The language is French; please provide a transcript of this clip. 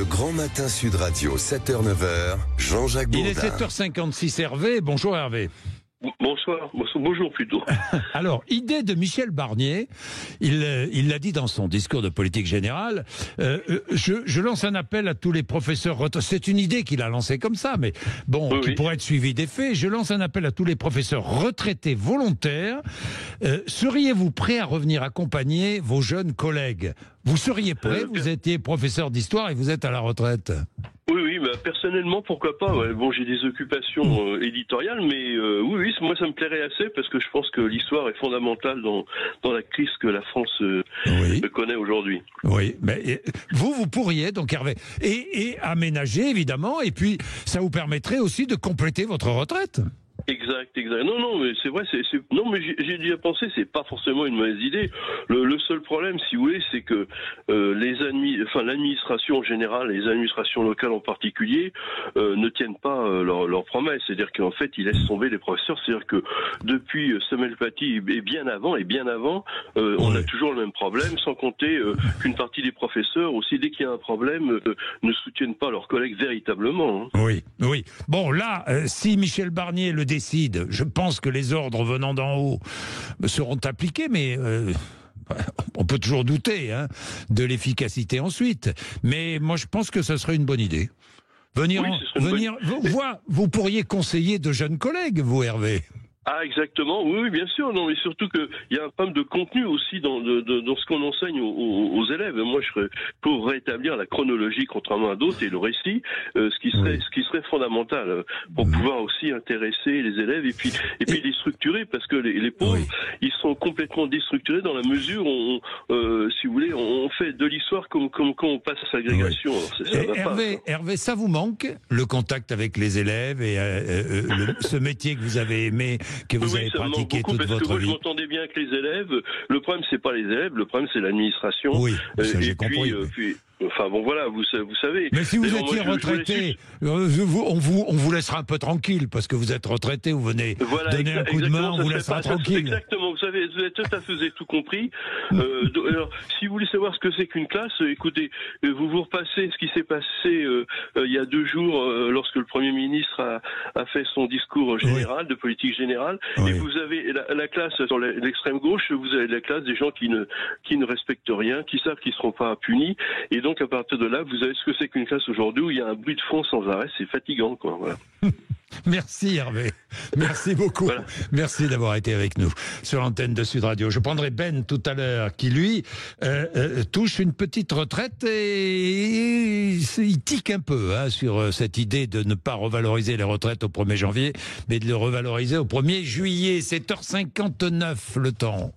Le Grand Matin Sud Radio, 7h-9h, Jean-Jacques Bourdin. Il est 7h56, Hervé. Bonjour Hervé. Bonsoir, bonjour plutôt. Alors, idée de Michel Barnier, il l'a dit dans son discours de politique générale, je lance un appel à tous les professeurs retraités. C'est une idée qu'il a lancée comme ça, mais bon, qui pourrait être suivie des faits. Je lance un appel à tous les professeurs retraités volontaires. Seriez-vous prêts à revenir accompagner vos jeunes collègues? Vous seriez prêt? Vous étiez professeur d'histoire et vous êtes à la retraite. Oui, bah, personnellement, pourquoi pas. Ouais. Bon, j'ai des occupations éditoriales, mais oui, moi ça me plairait assez parce que je pense que l'histoire est fondamentale dans la crise que la France connaît aujourd'hui. Oui, mais vous pourriez donc Hervé et aménager évidemment, et puis ça vous permettrait aussi de compléter votre retraite. Exact. Non, mais c'est vrai, non, mais j'ai déjà pensé, c'est pas forcément une mauvaise idée. Le seul problème, si vous voulez, c'est que l'administration en général, les administrations locales en particulier, ne tiennent pas leurs promesses. C'est-à-dire qu'en fait, ils laissent tomber les professeurs. C'est-à-dire que depuis Samuel Paty et bien avant, on a toujours le même problème, sans compter qu'une partie des professeurs aussi, dès qu'il y a un problème, ne soutiennent pas leurs collègues véritablement. Hein. Oui. Bon, là, si Michel Barnier le décide, je pense que les ordres venant d'en haut seront appliqués, mais on peut toujours douter de l'efficacité ensuite. Mais moi, je pense que ça serait une bonne idée. Vous pourriez conseiller de jeunes collègues, vous, Hervé. Ah, exactement, oui, bien sûr. Non, mais surtout qu'il y a un problème de contenu aussi dans ce qu'on enseigne aux élèves. Moi, je serais pour rétablir la chronologie, contrairement à d'autres, et le récit, ce qui serait fondamental pour pouvoir aussi intéresser les élèves et puis les structurer, parce que les pauvres, ils sont complètement déstructurés dans la mesure où, si vous voulez, on fait de l'histoire comme quand on passe à l'agrégation. Hervé, ça vous manque, le contact avec les élèves et ce métier que vous avez aimé, que vous avez pratiqué toute votre vie. Moi, je m'entendais bien avec les élèves. Le problème, c'est pas les élèves, le problème, c'est l'administration. Oui, ça, j'ai compris. Enfin bon, voilà, vous savez. Mais si vous étiez retraité, on vous laissera un peu tranquille, parce que vous êtes retraité, vous venez donner un coup de main, on vous laissera tranquille. Exactement, vous avez tout compris. Alors, si vous voulez savoir ce que c'est qu'une classe, écoutez, vous repassez ce qui s'est passé il y a 2 jours, lorsque le Premier ministre a fait son discours général, de politique générale, et vous avez la classe sur l'extrême gauche, vous avez la classe des gens qui ne respectent rien, qui savent qu'ils ne seront pas punis, et donc à partir de là, vous avez ce que c'est qu'une classe aujourd'hui où il y a un bruit de fond sans arrêt, c'est fatigant, quoi. Voilà. Merci Hervé, merci beaucoup. Voilà. Merci d'avoir été avec nous sur l'antenne de Sud Radio. Je prendrai Ben tout à l'heure qui lui touche une petite retraite et il tique un peu sur cette idée de ne pas revaloriser les retraites au 1er janvier mais de le revaloriser au 1er juillet. 7h59 le temps.